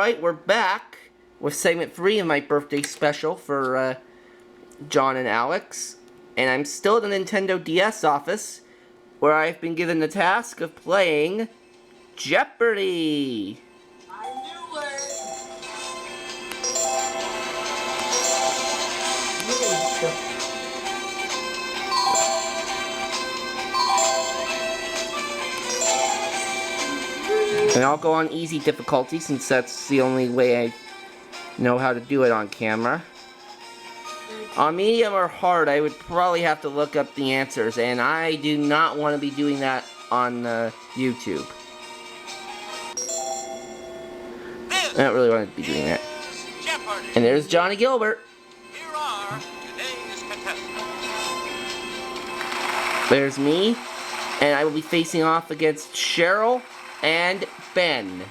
Alright, we're back with segment 3 of my birthday special for John and Alex. And I'm still at the Nintendo DS office, where I've been given the task of playing Jeopardy! I knew it! And I'll go on easy difficulty since that's the only way I know how to do it on camera. On medium or hard, I would probably have to look up the answers, and I do not want to be doing that on YouTube. I don't really want to be doing that. Jeopardy. And there's Johnny Gilbert. Here are today's contestants. There's me, and I will be facing off against Cheryl and Ben.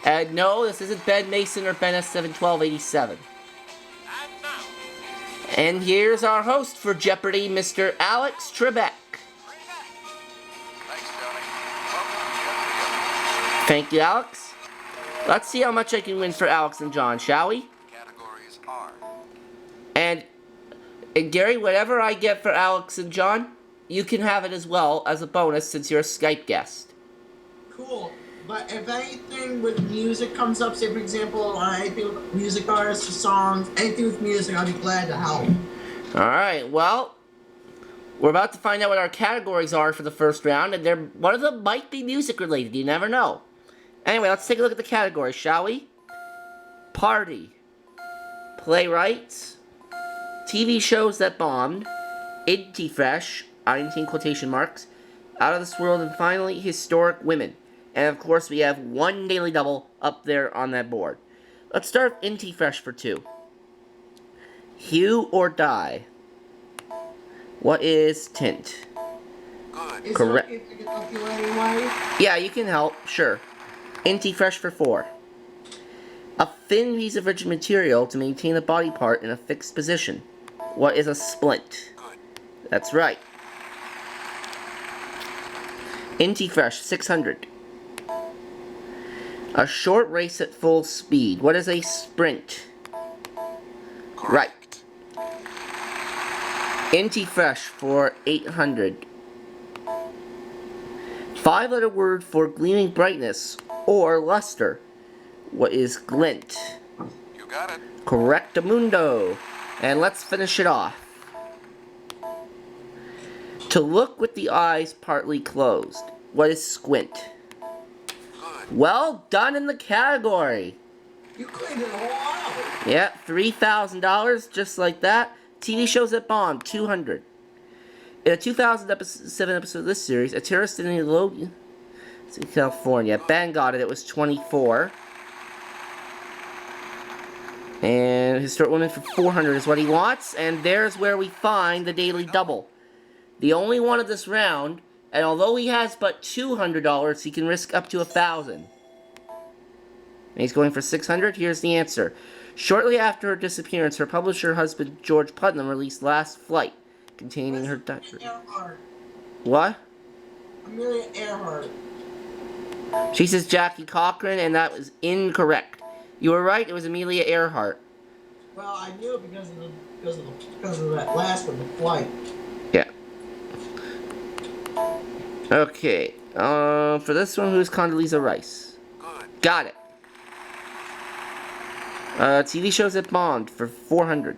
And no, this isn't Ben Mason or Ben S71287. And now, And here's our host for Jeopardy, Mr. Alex Trebek. thanks, Johnny. Welcome to Jeopardy. Thank you, Alex. Let's see how much I can win for Alex and John, shall we? Categories are And Gary, whatever I get for Alex and John, you can have it as well as a bonus since you're a Skype guest. Cool. But if anything with music comes up, say for example, anything with music artists or songs, anything with music, I'll be glad to help. Alright, well, we're about to find out what our categories are for the first round, and one of them might be music related, you never know. Anyway, let's take a look at the categories, shall we? Party, playwrights, TV shows that bombed, Indie Fresh, I'm using quotation marks, Out of This World, and finally, historic women. And of course, we have one daily double up there on that board. Let's start with Indie Fresh for 2. Hue or die? What is tint? good. Is Correct. it okay if I can help you anyway? Yeah, you can help, sure. Indie Fresh for 4. A thin piece of rigid material to maintain a body part in a fixed position. What is a splint? Good. That's right. Indie Fresh 600. A short race at full speed. What is a sprint? Correct. Indie Fresh for 800. 5-letter word for gleaming brightness or luster. What is glint? You got it. Correctamundo. And let's finish it off. To look with the eyes partly closed. What is squint? Good. Well done in the category. You cleaned it all out. Yeah, $3,000 just like that. TV shows that bombed, 200. In a 2007 episode of this series, a terrorist in Logan, California. Ben got it. It was 24. And Historic Women for 400 is what he wants. And there's where we find the daily double. The only one of this round. And although he has but $200, he can risk up to $1,000. And he's going for 600. Here's the answer. Shortly after her disappearance, her publisher husband George Putnam released Last Flight, containing her diary. Earhart. What? Amelia Earhart. She says Jackie Cochran, and that was incorrect. You were right. It was Amelia Earhart. Well, I knew it because of that last one, the flight. Yeah. Okay. For this one, who's Condoleezza Rice? Good. Got it. TV shows that bombed for 400.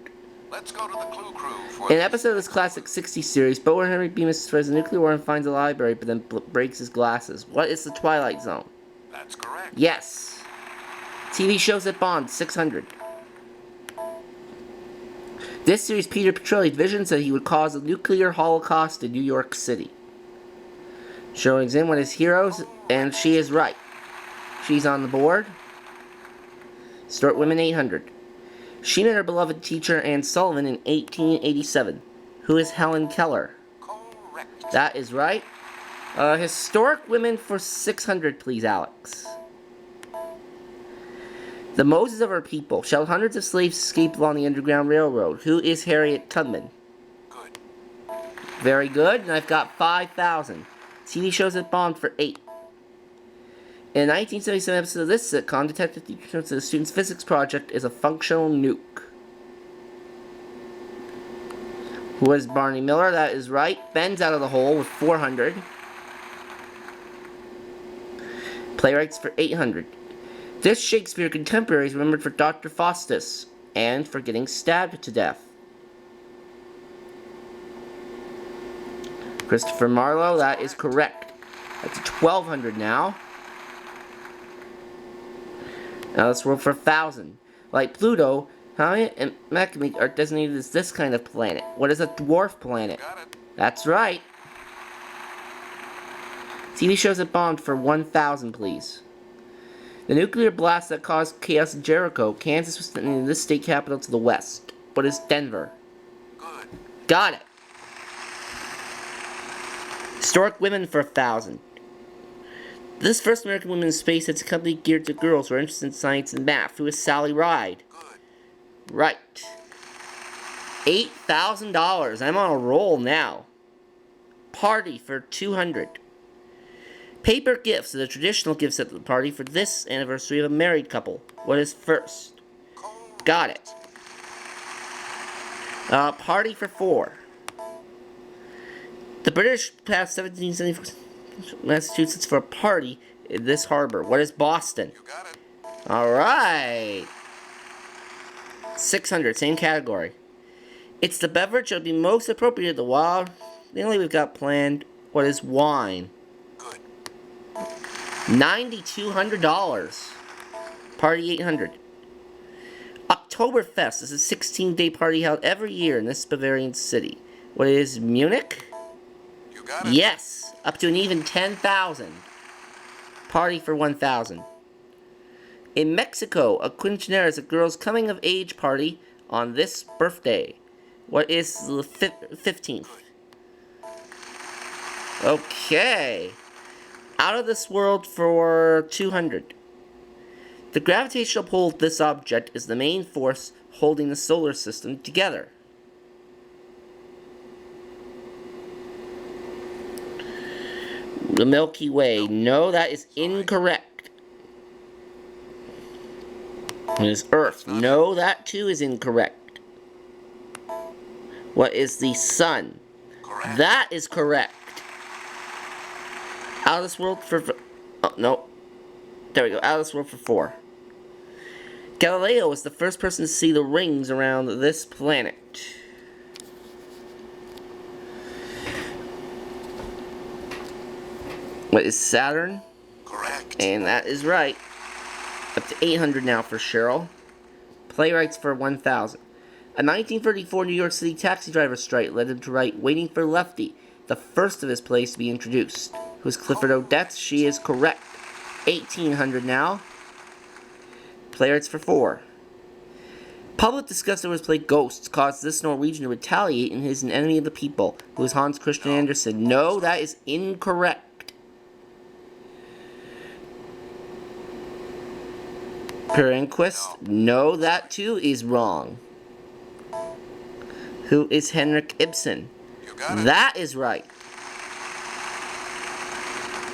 Let's go to the Clue Crew for In an episode of this classic 60s series, Bo and Henry Bemis destroys a nuclear war and finds a library, but then breaks his glasses. What is the Twilight Zone? That's correct. Yes. TV shows that bombed, 600. This series, Peter Petrelli vision said he would cause a nuclear holocaust in New York City. Showing in one is Heroes, and she is right. She's on the board. Start Women 800. She met her beloved teacher Anne Sullivan in 1887. Who is Helen Keller? Correct. That is right. Historic Women for 600, please, Alex. The Moses of our people. Shall hundreds of slaves escape along the Underground Railroad? Who is Harriet Tubman? Good. Very good, and I've got 5,000. TV shows that bombed for 8. In a 1977 episode of this sitcom, detective teacher turns to the student's physics project is a functional nuke. Who is Barney Miller? That is right. Ben's out of the hole with 400. Playwrights for 800. This Shakespeare contemporary is remembered for Dr. Faustus and for getting stabbed to death. Christopher Marlowe, that is correct. That's 1200 now. Now let's roll for 1000. Like Pluto, Hammett and Mechanic are designated as this kind of planet. What is a dwarf planet? Got it. That's right. TV shows that bombed for 1000, please. The nuclear blast that caused chaos in Jericho, Kansas was named this state capital to the west. What is Denver? Good. Got it. Historic women for 1000. This first American woman in space has a company geared to girls who are interested in science and math. Who is Sally Ride? Good. Right. $8,000. I'm on a roll now. Party for 200. Paper gifts are the traditional gifts at the party for this anniversary of a married couple. What is first? Got it. Party for 4. The British passed 1774 Massachusetts for a party in this harbor. What is Boston? You got it. Alright. 600, same category. It's the beverage that would be most appropriate at the wild. The only we've got planned. What is wine? Good. $9,200. Party 800. Oktoberfest is a 16-day party held every year in this Bavarian city. What is Munich? You got it. Yes, up to an even 10,000. Party for 1,000. In Mexico, a quinceañera is a girl's coming-of-age party on this birthday. What is the 15th? Okay. Out of this world for 200. The gravitational pull of this object is the main force holding the solar system together. The Milky Way. No, that is incorrect. It is Earth. No, that too is incorrect. What is the Sun? Correct. That is correct. Out of this world for... Oh, no. There we go. Out of this world for 4. Galileo was the first person to see the rings around this planet. What is Saturn? Correct. And that is right. Up to 800 now for Cheryl. Playwrights for 1,000. A 1934 New York City taxi driver strike led him to write Waiting for Lefty, the first of his plays to be introduced. Who's Clifford Odets? She is correct. 1,800 now. Playwrights for 4. Public disgust over his play Ghosts caused this Norwegian to retaliate and is an enemy of the people. Who is Hans Christian Andersen? No, that is incorrect. Per Enquist? No, that too is wrong. Who is Henrik Ibsen? You got it. That is right.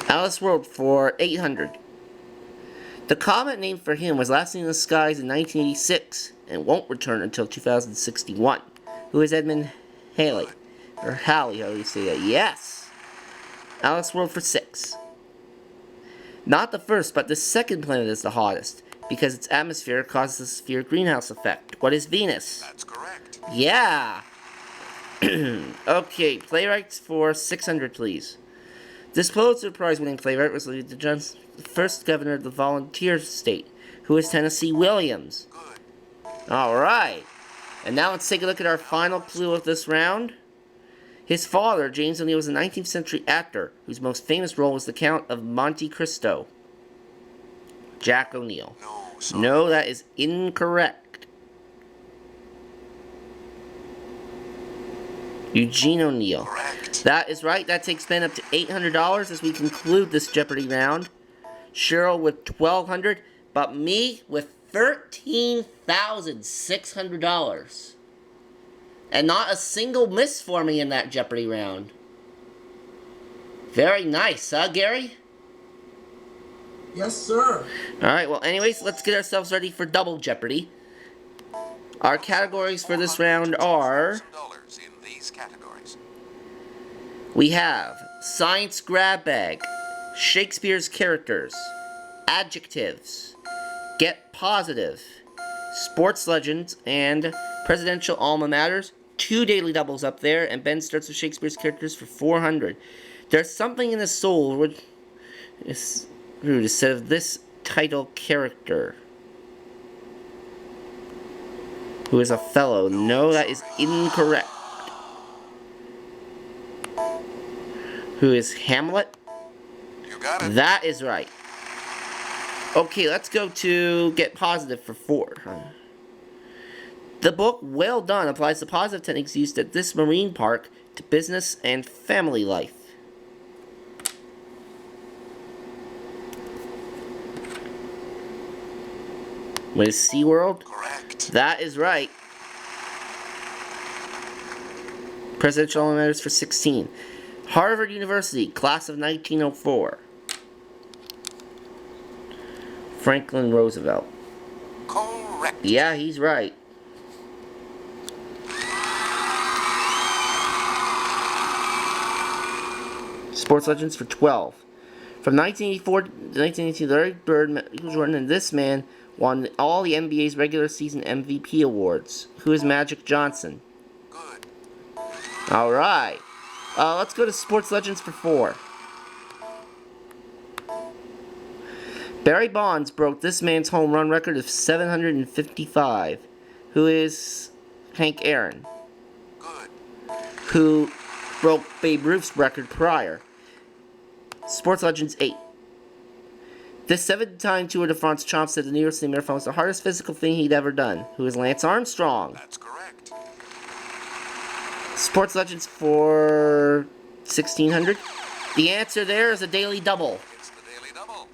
Alice World for 800. The comet named for him was last seen in the skies in 1986 and won't return until 2061. Who is Edmund Halley? Or Halley, how do you say that? Yes! Alice World for 6. Not the first, but the second planet is the hottest, because its atmosphere causes the severe greenhouse effect. What is Venus? That's correct. Yeah! Okay, playwrights for 600, please. This Pulitzer Prize-winning playwright was the first governor of the volunteer state, who is Tennessee Williams. Good. Alright. And now let's take a look at our final clue of this round. His father, James O'Neill, was a 19th century actor, whose most famous role was the Count of Monte Cristo. Jack O'Neill. No, sorry. No, that is incorrect. Eugene O'Neill. Correct. That is right. That takes Ben up to $800 as we conclude this Jeopardy round. Cheryl with $1,200, but me with $13,600. And not a single miss for me in that Jeopardy round. Very nice, huh, Gary? Yes, sir. Alright, well, anyways, let's get ourselves ready for Double Jeopardy. Our categories for this round are... $400 in these categories. We have Science Grab Bag, Shakespeare's Characters, Adjectives, Get Positive, Sports Legends, and Presidential Alma Matters. 2 daily doubles up there, and Ben starts with Shakespeare's Characters for 400. There's something in the soul which is rude instead of this title character, who is Othello. No, that is incorrect. Who is Hamlet? You got it. That is right. Okay, let's go to Get Positive for 4. The book Well Done applies the positive techniques used at this marine park to business and family life. What is SeaWorld? Correct. That is right. Presidential Alma Matters for 16. Harvard University, class of 1904. Franklin Roosevelt. Correct. Yeah, he's right. Sports Legends for 12. From 1984 to 1982, Larry Bird, Michael Jordan, and this man won all the NBA's regular season MVP awards. Who is Magic Johnson? Good. Alright. Let's go to Sports Legends for 4. Barry Bonds broke this man's home run record of 755. Who is Hank Aaron? Good. Who broke Babe Ruth's record prior. Sports Legends 8. This 7-time Tour de France champ said the New York City Marathon was the hardest physical thing he'd ever done. Who is Lance Armstrong? That's correct. Sports Legends for 1600. The answer there is a daily double. It's the daily double.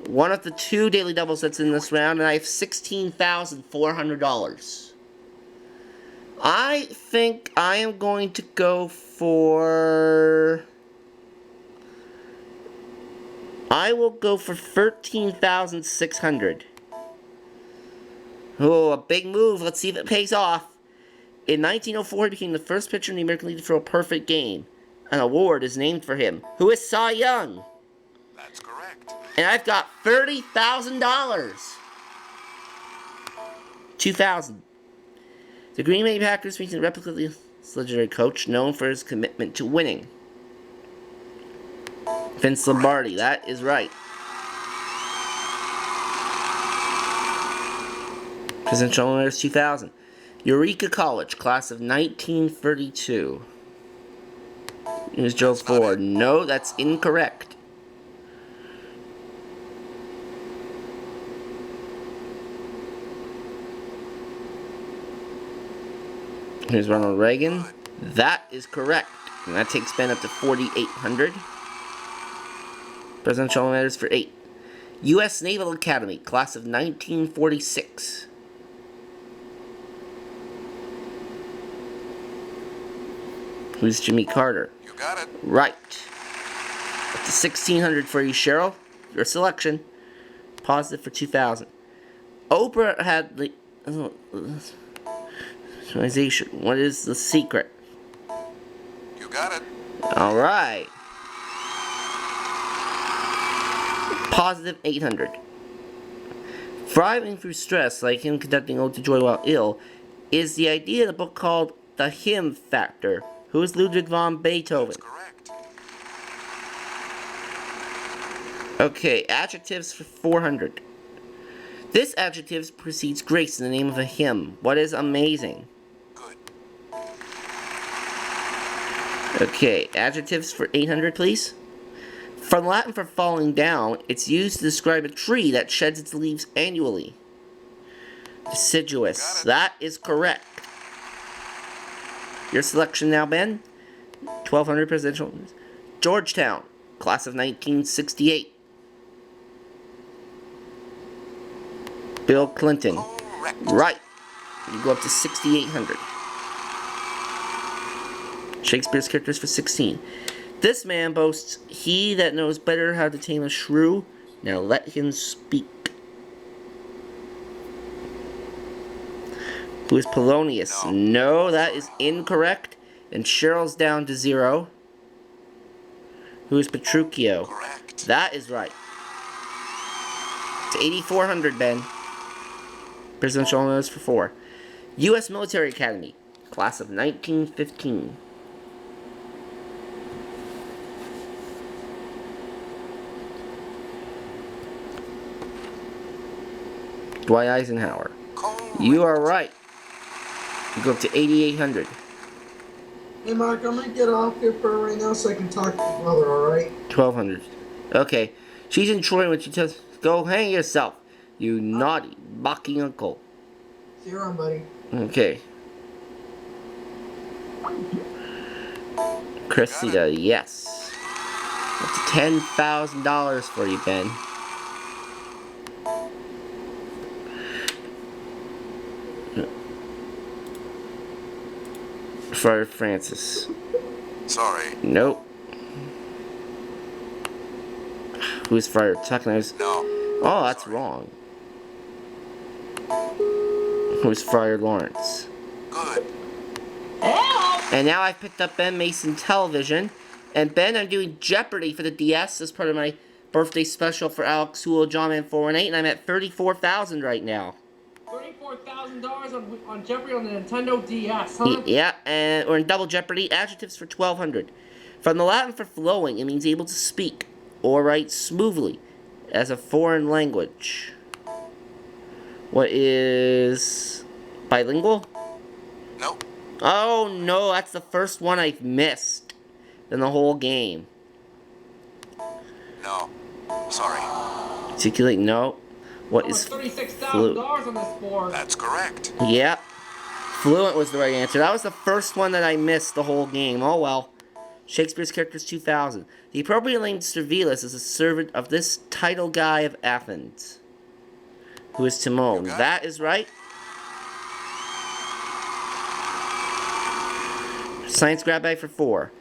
One of the 2 daily doubles that's in this round, and I have $16,400. I think I am going to go for... I will go for 13,600. Oh, a big move. Let's see if it pays off. In 1904, he became the first pitcher in the American League to throw a perfect game. An award is named for him. Who is Cy Young? That's correct. And I've got $30,000. 2,000. The Green Bay Packers featured a replica of the legendary coach known for his commitment to winning. Vince Lombardi. That is right. Presidential Alma Matters 2000. Eureka College, class of 1932. Here's Joe Ford. No, that's incorrect. Here's Ronald Reagan. That is correct. And that takes Ben up to 4,800. Presidential Alma Matters for 8. U.S. Naval Academy, class of 1946. Who's Jimmy Carter? You got it. Right. Up to 1,600 for you, Cheryl. Your selection. Positive for 2,000. Oprah had the... What is the secret? You got it. Alright. Positive 800. Thriving through stress, like him conducting Ode to Joy while ill, is the idea in a book called The Hymn Factor. Who is Ludwig von Beethoven? That's correct. Okay, adjectives for 400. This adjective precedes grace in the name of a hymn. What is amazing? Good. Okay, adjectives for 800, please. From Latin for falling down, it's used to describe a tree that sheds its leaves annually. Deciduous. That is correct. Your selection now, Ben. 1,200 presidential. Georgetown, class of 1968. Bill Clinton. Correct. Right. You go up to 6,800. Shakespeare's Characters for 16. This man boasts, he that knows better how to tame a shrew Now let him speak. Who is Polonius? No. No, that is incorrect. And Cheryl's down to 0. Who is Petruchio? Correct. That is right. It's 8,400, Ben. Presidential honors for 4. U.S. Military Academy, class of 1915. Dwight Eisenhower. Correct. You are right. You go up to 8,800. Hey, Mark, I'm gonna get off here for right now so I can talk to your brother, alright? 1,200. Okay. She's in Troy when she tells, go hang yourself, you naughty, mocking uncle. See you around, buddy. Okay. Cressida, yes. That's $10,000 for you, Ben. Friar Francis. Sorry. Nope. Who's Friar Tuck? No. Oh, that's wrong. Who's Friar Lawrence? Good. And now I've picked up Ben Mason Television. And Ben, I'm doing Jeopardy for the DS as part of my birthday special for Alex Houle, JohnMan418, and I'm at 34,000 right now. $34,000 on Jeopardy on the Nintendo DS, huh? Yeah, and or in Double Jeopardy, adjectives for 1,200. From the Latin for flowing, it means able to speak or write smoothly as a foreign language. What is bilingual? Nope. Oh no, that's the first one I've missed in the whole game. No. Sorry. Articulate, no. What is $36,000 on this board. That's correct. Yeah. Fluent was the right answer. That was the first one that I missed the whole game. Oh well. Shakespeare's characters 2000. The appropriate name Servilus is a servant of this title guy of Athens. Who is Timon? That is right. Science grab bag for 4.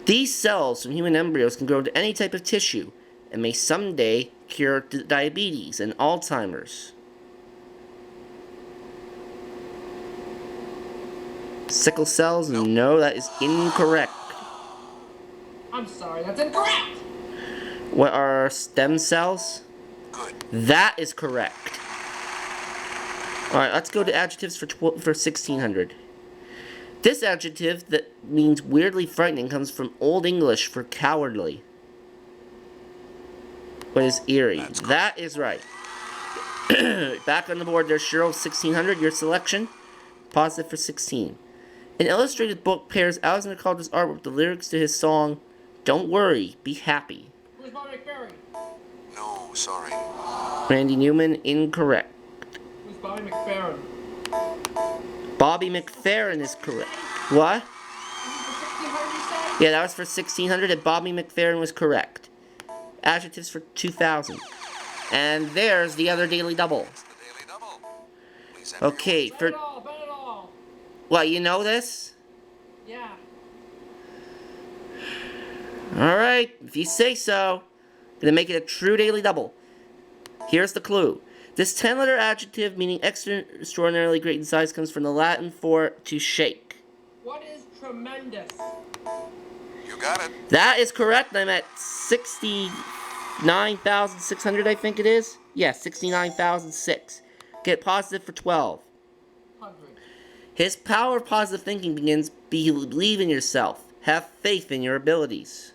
These cells from human embryos can grow into any type of tissue and may someday cure diabetes and Alzheimer's. Sickle cells? Nope. No, that is incorrect. I'm sorry, that's incorrect. What are stem cells? Good. That is correct. Alright, let's go to adjectives for 1,600. This adjective that means weirdly frightening comes from Old English for cowardly. What is eerie? That is right. Back on the board, there's Cheryl 1,600, your selection. Positive for 16. An illustrated book pairs Alexander Calder's artwork with the lyrics to his song, Don't Worry, Be Happy. Who's Bobby McFerrin? No, sorry. Randy Newman, incorrect. Who's Bobby McFerrin? Bobby McFerrin is correct. What? This is for 1,600, you say? Yeah, that was for 1,600, and Bobby McFerrin was correct. Adjectives for 2,000. And there's the other Daily Double. It's the Daily Double. Please enter Okay, Bet for... it all, bet it all. What, you know this? Yeah. Alright, if you say so. Gonna make it a true Daily Double. Here's the clue. This 10-letter adjective meaning extraordinarily great in size comes from the Latin for to shake. What is tremendous? You got it. That is correct. I'm at 69,600, I think it is. Yeah, 69,006. Get positive for 12. 100. His power of positive thinking begins, believe in yourself. Have faith in your abilities.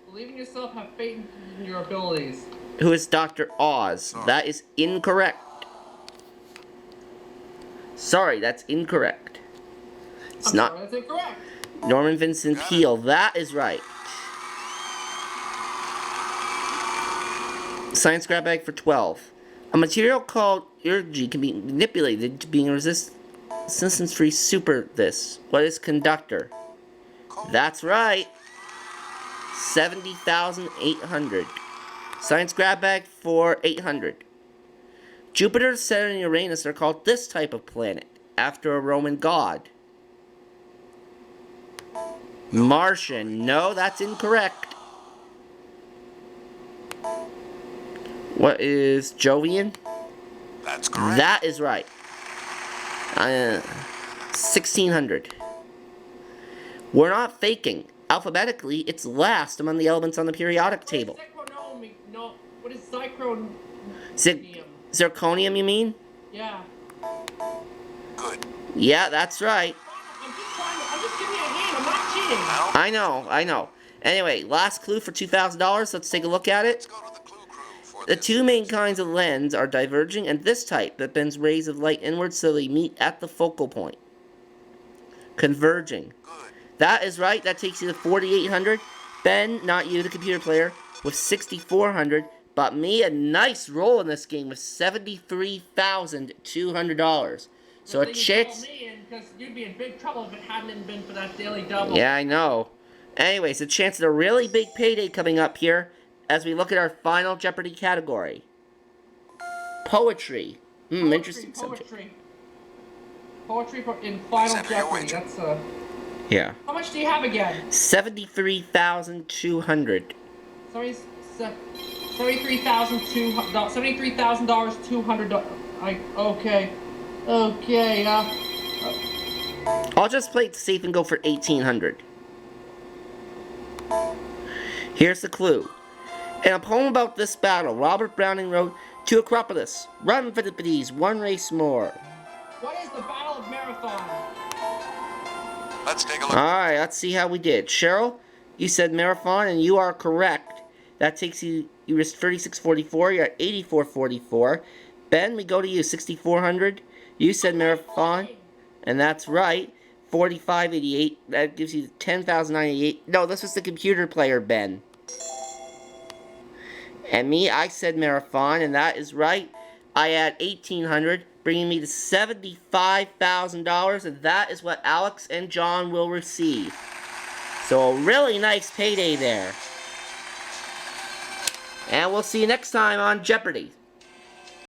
Believe in yourself, have faith in your abilities. Who is Dr. Oz? That is incorrect. Sorry, that's incorrect. It's I'm not sorry, that's incorrect. Norman Vincent Peale. That is right. Science grab bag for 12. A material called ergy can be manipulated to being resistance-free super this. What is conductor? That's right. 70,800. Science grab bag for 800. Jupiter, Saturn, and Uranus are called this type of planet, after a Roman god. Martian. No, that's incorrect. What is Jovian? That's correct. That is right. 1600. We're not faking. Alphabetically, it's last among the elements on the periodic table. What is Zycronium? Zirconium, you mean? Yeah. Good. Yeah, that's right. I'm just giving you a hand. I'm not cheating. I know. Anyway, last clue for $2,000. Let's take a look at Let's it. go to the clue crew for The this. two main kinds of lens are diverging and this type that bends rays of light inward so they meet at the focal point. Converging. Good. That is right. That takes you to 4,800. Ben, not you, the computer player, with 6,400. But me, a nice roll in this game with $73,200. So a chance. Because you'd be in big trouble if it hadn't been for that daily double. Yeah, I know. Anyways, a chance at a really big payday coming up here as we look at our final Jeopardy category. Poetry. Interesting subject. Poetry in Final Please enter your Jeopardy. wager. That's Yeah. How much do you have again? 73,200. $73,200. Okay. I'll just play it safe and go for 1,800. Here's the clue. In a poem about this battle, Robert Browning wrote, "To Acropolis, run for the bees, one race more." What is the Battle of Marathon? Let's take a look. Alright, let's see how we did. Cheryl, you said Marathon, and you are correct. That takes you were 3644, you're at 8444. Ben, we go to you, 6400. You said Marathon, and that's right. 4588, that gives you 10,988. No, this was the computer player, Ben. And me, I said Marathon, and that is right. I add 1,800, bringing me to $75,000, and that is what Alex and John will receive. So a really nice payday there. And we'll see you next time on Jeopardy!